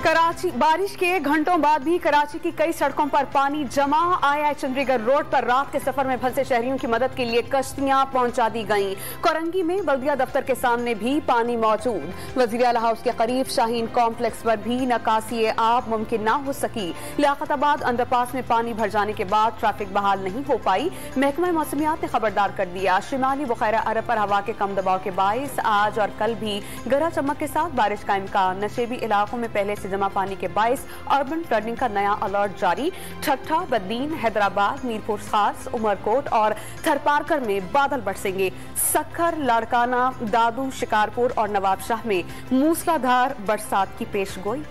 कराची बारिश के घंटों बाद भी कराची की कई सड़कों पर पानी जमा। आईआई चंडीगढ़ रोड पर रात के सफर में फंसे शहरियों की मदद के लिए कश्तियां पहुंचा दी गईं। कोरंगी में बल्दिया दफ्तर के सामने भी पानी मौजूद। वजीर आला हाउस के करीब शाहीन कॉम्प्लेक्स पर भी नकासी आब मुमकिन न हो सकी। लियाकताबाद अंडरपास में पानी भर जाने के बाद ट्रैफिक बहाल नहीं हो पाई। महकमा मौसमियात ने खबरदार कर दिया, शिमाली बुखारा अरब पर हवा के कम दबाव के बायस आज और कल भी गरज चमक के साथ बारिश का इम्कान। नशेबी इलाकों में पहले से जमा पानी के बायस अर्बन फ्लडिंग का नया अलर्ट जारी। ठट्ठा, बद्दीन, हैदराबाद, मीरपुर खास, उमरकोट और थरपारकर में बादल बरसेंगे। सक्खर, लाड़काना, दादू, शिकारपुर और नवाबशाह में मूसलाधार बरसात की पेशगोई।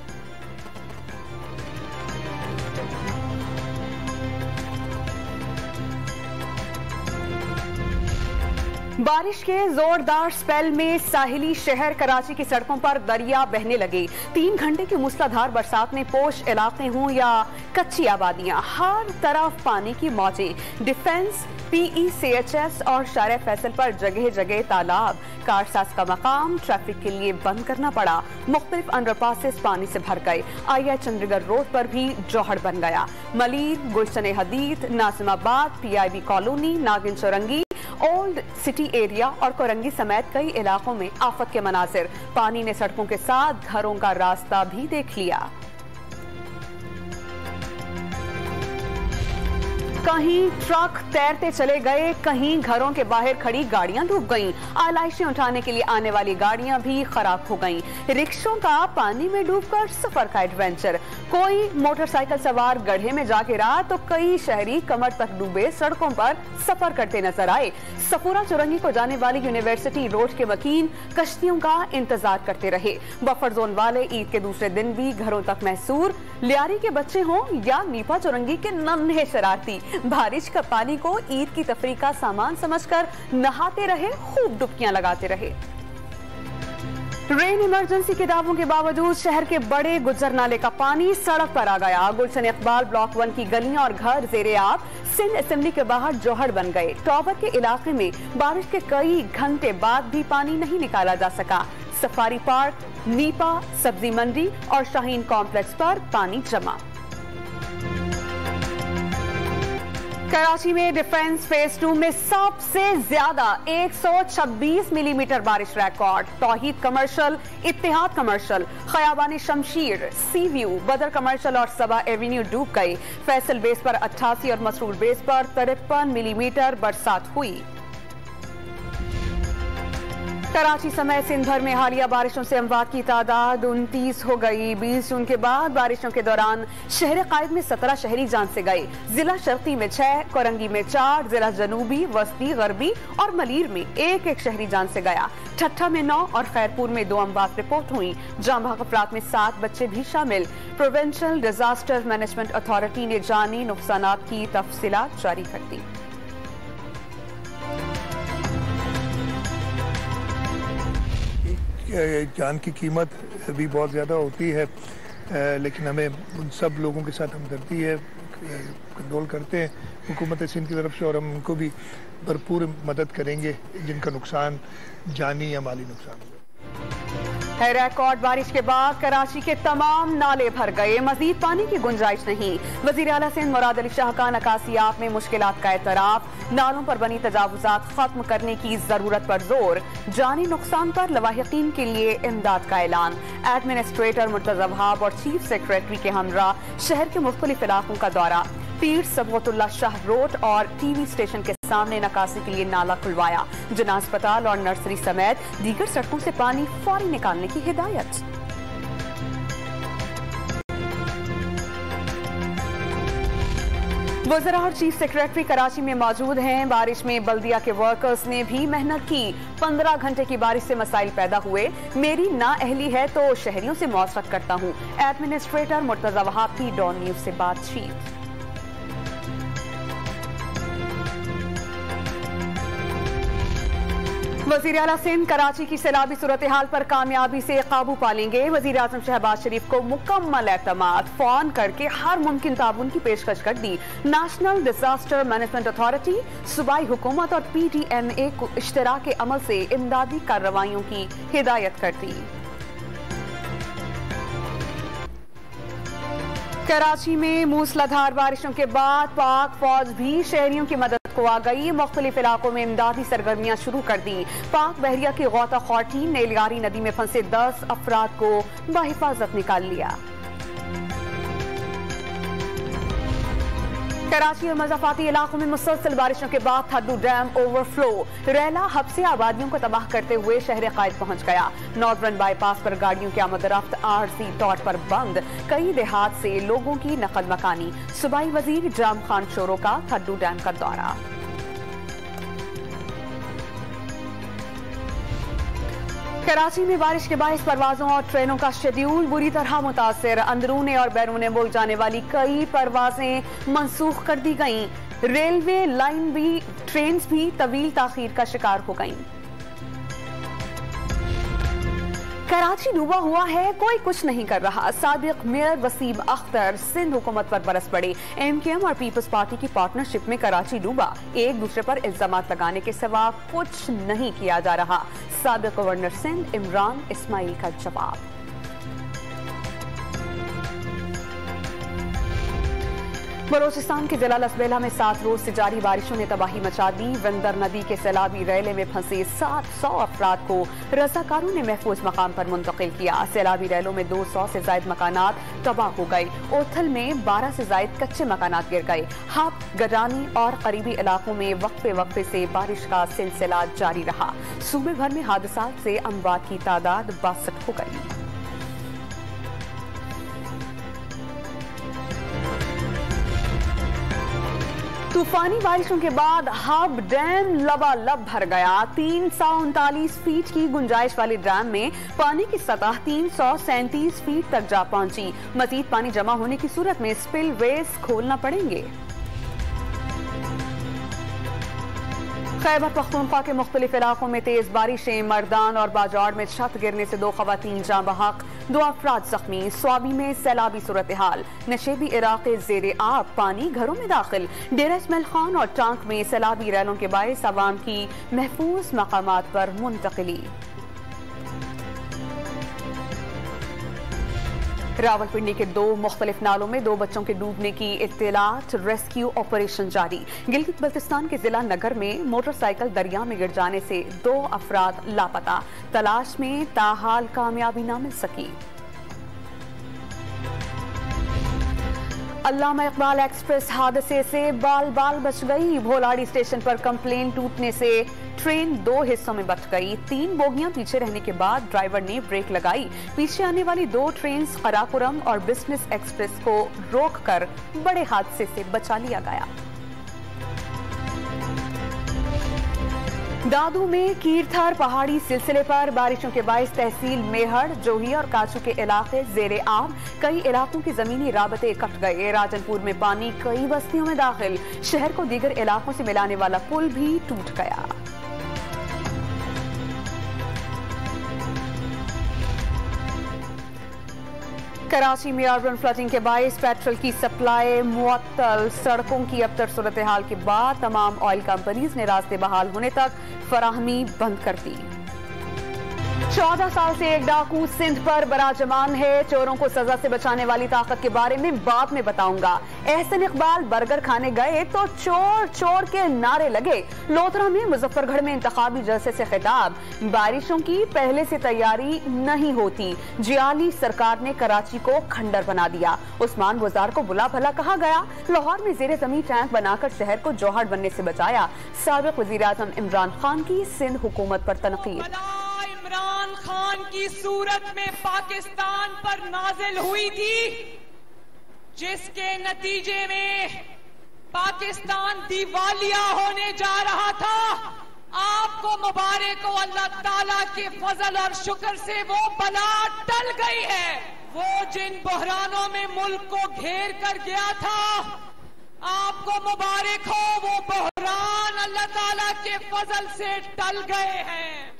बारिश के जोरदार स्पेल में साहिली शहर कराची की सड़कों पर दरिया बहने लगे। 3 घंटे की मूसलाधार बरसात में पोश इलाके हों या कच्ची आबादियां, हर तरफ पानी की मौजें। डिफेंस, PECHS और शारे फैसल पर जगह जगह तालाब। कारसाज का मकाम ट्रैफिक के लिए बंद करना पड़ा। मुख्तलिफ अंडरपासेस पानी से भर गए। आईआई चंडीगढ़ रोड पर भी जौहर बन गया। मलीर, गुलशन हदीद, नासिमाबाद, PIB कॉलोनी, नागिन चौरंगी, ओल्ड सिटी एरिया और कोरंगी समेत कई इलाकों में आफत के मनाजिर। पानी ने सड़कों के साथ घरों का रास्ता भी देख लिया। कहीं ट्रक तैरते चले गए, कहीं घरों के बाहर खड़ी गाड़ियां डूब गईं। आलाइशें उठाने के लिए आने वाली गाड़ियां भी खराब हो गईं। रिक्शों का पानी में डूबकर सफर का एडवेंचर। कोई मोटरसाइकिल सवार गड्ढे में जा गिरा तो कई शहरी कमर तक डूबे सड़कों पर सफर करते नजर आए। सफूरा चुरंगी को जाने वाली यूनिवर्सिटी रोड के मकीन कश्तियों का इंतजार करते रहे। बफर जोन वाले ईद के दूसरे दिन भी घरों तक महसूर। लियारी के बच्चे हों या नीपा चुरंगी के नन्हे शरारती, बारिश का पानी को ईद की तफरीह का सामान समझकर नहाते रहे, खूब डुबकियां लगाते रहे। रेन इमरजेंसी के दावों के बावजूद शहर के बड़े गुज्जर नाले का पानी सड़क पर आ गया। गुलशन इकबाल ब्लॉक 1 की गलियां और घर जेरे आब। सिंध असेंबली के बाहर जौहर बन गए। टॉवर के इलाके में बारिश के कई घंटे बाद भी पानी नहीं निकाला जा सका। सफारी पार्क, नीपा, सब्जी मंडी और शाहीन कॉम्प्लेक्स पर पानी जमा। कराची में डिफेंस फेज 2 में सबसे ज्यादा 126 मिलीमीटर बारिश record. Tauheed commercial, Ittehad commercial, Khayaban Shamsheer, sea view, Badar commercial और सबा एवेन्यू डूब गई। फैसल बेस पर 88 और मसरूर बेस पर 53 मिलीमीटर बरसात हुई। कराची समेत सिंध भर में हालिया बारिशों से अमवात की तादाद 29 हो गई। 20 जून के बाद बारिशों के दौरान शहर कायद में 17 शहरी जान से गए। जिला शर्की में 6, कोरंगी में 4, जिला जनूबी, वस्ती, गरबी और मलीर में 1-1 शहरी जान से गया। ठट्ठा में 9 और खैरपुर में 2 अमवात रिपोर्ट हुई। जाम अफराद में 7 बच्चे भी शामिल। प्रोविंशियल डिजास्टर मैनेजमेंट अथॉरिटी ने जानी नुकसानात की तफसीलात जारी कर दी। जान की कीमत भी बहुत ज़्यादा होती है, लेकिन हमें उन सब लोगों के साथ हमदर्दी है, कंट्रोल करते हैं हुकूमत सिंध की तरफ से, और हम उनको भी भरपूर मदद करेंगे जिनका नुकसान जानी या माली नुकसान हुआ। रिकॉर्ड बारिश के बाद कराची के तमाम नाले भर गए। मजीद पानी की गुंजाइश नहीं। वजीर आला सिंध मुराद अली शाह का नकासियात में मुश्किलात का एतराफ। नालों पर बनी तजावुजात खत्म करने की जरूरत पर जोर। जानी नुकसान पर लवाहिकीन के लिए इमदाद का ऐलान। एडमिनिस्ट्रेटर मुर्तजा वहाब और चीफ सेक्रेटरी के हमरा शहर के मुख्तलिफ इलाकों का दौरा। पीर सबगतुल्ला शाह रोड और TV स्टेशन के सामने नकासी के लिए नाला खुलवाया। जिना अस्पताल और नर्सरी समेत दीगर सड़कों से पानी फौरी निकालने की हिदायत। वज़रा और चीफ सेक्रेटरी कराची में मौजूद हैं। बारिश में बल्दिया के वर्कर्स ने भी मेहनत की। 15 घंटे की बारिश से मसाइल पैदा हुए। मेरी नाअहली है तो शहरियों से मौसरत करता हूँ। एडमिनिस्ट्रेटर मुर्तजा वहाब की डॉन न्यूज से बातचीत। वज़ीर आला सिंध कराची की सैलाबी सूरत हाल पर कामयाबी से काबू पा लेंगे। वज़ीर आज़म शहबाज शरीफ को मुकम्मल एतमाद। फोन करके हर मुमकिन ताउन की पेशकश कर दी। नेशनल डिजास्टर मैनेजमेंट अथॉरिटी, सूबाई हुकूमत और PTNA को इश्तराक अमल से इमदादी कार्रवाइयों की हिदायत कर दी। कराची में मूसलाधार बारिशों के बाद पाक फौज भी शहरियों की मदद को आ गई। मुख्तलिफ इलाकों में इमदादी सरगर्मियां शुरू कर दी। पाक बहरिया की गौताखोर टीम ने इलियारी नदी में फंसे 10 अफराद को बहिफाजत निकाल लिया। कराची और मज़ाफाती इलाकों में मुसलसल बारिशों के बाद थड्डू डैम ओवरफ्लो। रैला हब से आबादियों को तबाह करते हुए शहर कायद पहुंच गया। नॉर्दर्न बाईपास पर गाड़ियों की आमद-ओ-रफ्त आरजी तौर पर बंद। कई देहात से लोगों की नकल मकानी। सूबाई वजीर जाम खान शोरो का थड्डू डैम का दौरा। कराची में बारिश के बायस परवाजों और ट्रेनों का शेड्यूल बुरी तरह मुतासिर। अंदरूने और बैरूने मुल्क जाने वाली कई परवाजें मंसूख कर दी गईं। रेलवे लाइन भी, ट्रेन भी तवील ताखीर का शिकार हो गईं। कराची डूबा हुआ है, कोई कुछ नहीं कर रहा। साबिक मेयर वसीम अख्तर सिंध हुकूमत पर बरस पड़े। MKM और पीपल्स पार्टी की पार्टनरशिप में कराची डूबा। एक दूसरे पर इल्जामात लगाने के सिवा कुछ नहीं किया जा रहा। साबिक गवर्नर सिंध इमरान इस्माइल का जवाब। बलोचिस्तान के जिला लसबेला में 7 रोज से जारी बारिशों ने तबाही मचा दी। विंदर नदी के सैलाबी रैले में फंसे 700 अफराद को रज़ाकारों ने महफूज मकाम पर मुंतकिल किया। सैलाबी रैलों में 200 से ज्यादा मकानात तबाह हो गए। ओथल में 12 से ज्यादा कच्चे मकानात गिर गए। हब, गडानी और करीबी इलाकों में वक्फे वक्फे से बारिश का सिलसिला जारी रहा। सूबे भर में हादसात से अमवात की तादाद 62 हो गई। तूफानी बारिशों के बाद हब डैम लबालब भर गया। 339 फीट की गुंजाइश वाले डैम में पानी की सतह 337 फीट तक जा पहुंची। मजीद पानी जमा होने की सूरत में स्पिलवेज खोलना पड़ेंगे। खैबर पख्तूनख्वा के मुख्तलिफ इलाकों में तेज बारिशें। मर्दान और बाजाड़ में छत गिरने से 2 खवातीन जाँ बहक, 2 अफराद जख्मी। स्वाबी में सैलाबी सूरत हाल। नशेबी इलाके जेरे आब, पानी घरों में दाखिल। डेरा इस्माइल खान और टांक में सैलाबी रैलों के बायस अवाम की महफूज मकामात पर मुंतकिली। रावलपिंडी के 2 मुख्तलिफ नालों में 2 बच्चों के डूबने की इत्तलात। रेस्क्यू ऑपरेशन जारी। गिलगित बल्तिस्तान के जिला नगर में मोटरसाइकिल दरिया में गिर जाने से 2 अफराद लापता। तलाश में ताहाल कामयाबी न मिल सकी। अल्लामा इकबाल एक्सप्रेस हादसे से बाल बाल बच गई। भोलाड़ी स्टेशन पर कंप्लेन टूटने से ट्रेन 2 हिस्सों में बट गई। 3 बोगियां पीछे रहने के बाद ड्राइवर ने ब्रेक लगाई। पीछे आने वाली 2 ट्रेन खरापुरम और बिजनेस एक्सप्रेस को रोककर बड़े हादसे से बचा लिया गया। दादू में कीरथर पहाड़ी सिलसिले पर बारिशों के बायस तहसील मेहड़, जोही और काचू के इलाके जेरे आब। कई इलाकों की जमीनी राबते कट गए। राजनपुर में पानी कई बस्तियों में दाखिल। शहर को दीगर इलाकों से मिलाने वाला पुल भी टूट गया। कराची में अर्बन फ्लडिंग के बायस पेट्रोल की सप्लाई मुअत्तल। सड़कों की अबतर सूरत हाल के बाद तमाम ऑयल कंपनीज ने रास्ते बहाल होने तक फराहमी बंद कर दी। 14 साल से एक डाकू सिंध पर बराजमान है। चोरों को सजा से बचाने वाली ताकत के बारे में बाद में बताऊंगा। एहसन इकबाल बर्गर खाने गए तो चोर चोर के नारे लगे। लोथरा में मुजफ्फरगढ़ में इंतखाबी जलसे से खिताब। बारिशों की पहले से तैयारी नहीं होती। जियाली सरकार ने कराची को खंडर बना दिया। उस्मान गुजार को बुला भला कहा गया। लाहौर में जेरे जमीन टैंक बनाकर शहर को जौहर बनने से बचाया। साबिक वजीर आजम इमरान खान की सिंध हुकूमत पर तनकीद। इमरान खान की सूरत में पाकिस्तान पर नाजिल हुई थी, जिसके नतीजे में पाकिस्तान दिवालिया होने जा रहा था। आपको मुबारक हो, अल्लाह ताला के फजल और शुक्र से वो बला टल गई है। वो जिन बहरानों में मुल्क को घेर कर गया था, आपको मुबारक हो, वो बहरान अल्लाह ताला के फजल से टल गए हैं।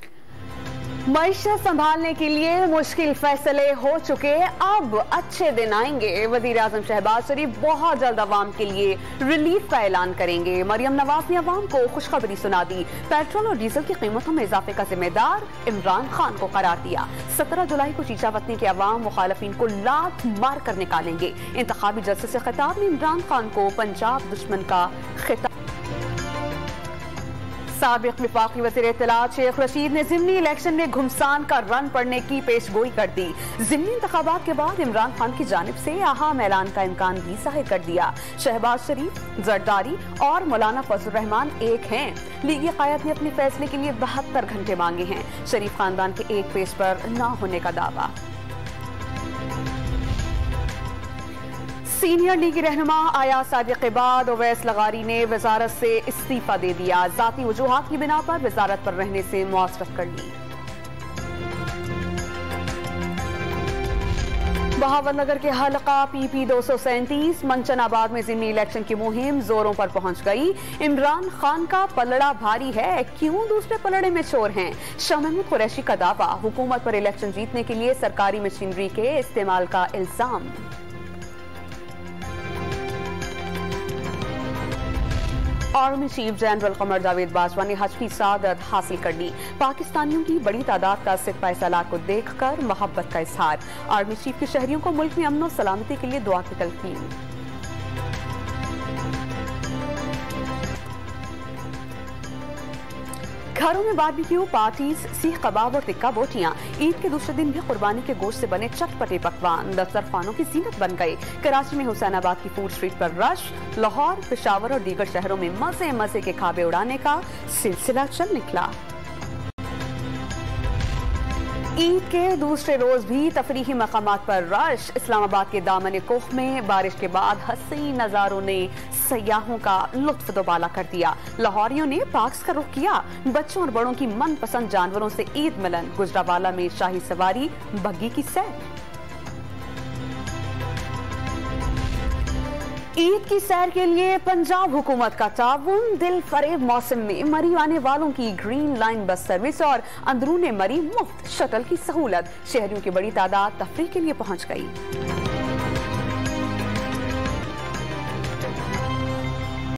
मईशत संभालने के लिए मुश्किल फैसले हो चुके, अब अच्छे दिन आएंगे। वजीर आजम शहबाज शरीफ बहुत जल्द अवाम के लिए रिलीफ का ऐलान करेंगे। मरियम नवाज ने अवाम को खुशखबरी सुना दी। पेट्रोल और डीजल की कीमतों में इजाफे का जिम्मेदार इमरान खान को करार दिया। 17 जुलाई को चीचावतनी के अवाम मुखालफिन को लात मार कर निकालेंगे। इंतखाबी जलसे से खिताब में इमरान खान को पंजाब दुश्मन का खिताब। साबिक विफाकी वज़ीर इत्तलात शेख रशीद ने ज़िमनी इलेक्शन में घुमसान का रन पड़ने की पेशगोई कर दी। ज़िमनी इंतखाबात के बाद इमरान खान की जानिब से अहम ऐलान का इम्कान भी जाहिर कर दिया। शहबाज शरीफ, जरदारी और मौलाना फजल रहमान एक हैं। लीगी क़यादत ने अपने फैसले के लिए 72 घंटे मांगे हैं। शरीफ खानदान के एक पेज पर न होने का दावा। सीनियर लीगी रहनुमा आयाज सादिक के बाद ओवैस लगारी ने वजारत से इस्तीफा दे दिया। जाती वजूहात की बिना पर वजारत पर रहने से मुआसरत कर ली। बहावलनगर के हलका PP 237 मंचनाबाद में ज़िमनी इलेक्शन की मुहिम जोरों पर पहुंच गई। इमरान खान का पलड़ा भारी है, क्यों दूसरे पलड़े में चोर हैं? शाह महमूद कुरैशी का दावा। हुकूमत पर इलेक्शन जीतने के लिए सरकारी मशीनरी के इस्तेमाल का इल्जाम। Army chief general Qamar Javed Bajwa ने हज की सादत हासिल कर ली। पाकिस्तानियों की बड़ी तादाद का सिक्का सलाह को देखकर मोहब्बत का इजहार। आर्मी चीफ के शहरियों को मुल्क में अमन और सलामती के लिए दुआ की तलकीन। घरों में बारबेक्यू, पार्टीज, सीख कबाब और टिक्का बोटियां। ईद के दूसरे दिन भी कुर्बानी के गोश्त से बने चटपटे पकवान दस्तरखानों की जीनत बन गए। कराची में हुसैनाबाद की फूड स्ट्रीट पर रश। लाहौर, पेशावर और दीगर शहरों में मजे मजे के खाबे उड़ाने का सिलसिला चल निकला। ईद के दूसरे रोज भी तफरीही मकामात पर रश। इस्लामाबाद के दामन कोह में बारिश के बाद हसीन नजारों ने सयाहों का लुत्फ दोबाला कर दिया। लाहौरियों ने पार्क्स का रुख किया। बच्चों और बड़ों की मनपसंद जानवरों से ईद मिलन। गुजरावाला में शाही सवारी, बग्गी की सैर। ईद की सैर के लिए पंजाब हुकूमत का ताउन। दिल फरेब मौसम में मरी आने वालों की ग्रीन लाइन बस सर्विस और अंदरूने मरी मुफ्त शटल की सहूलत। शहरियों की बड़ी तादाद तफरीह के लिए पहुंच गई।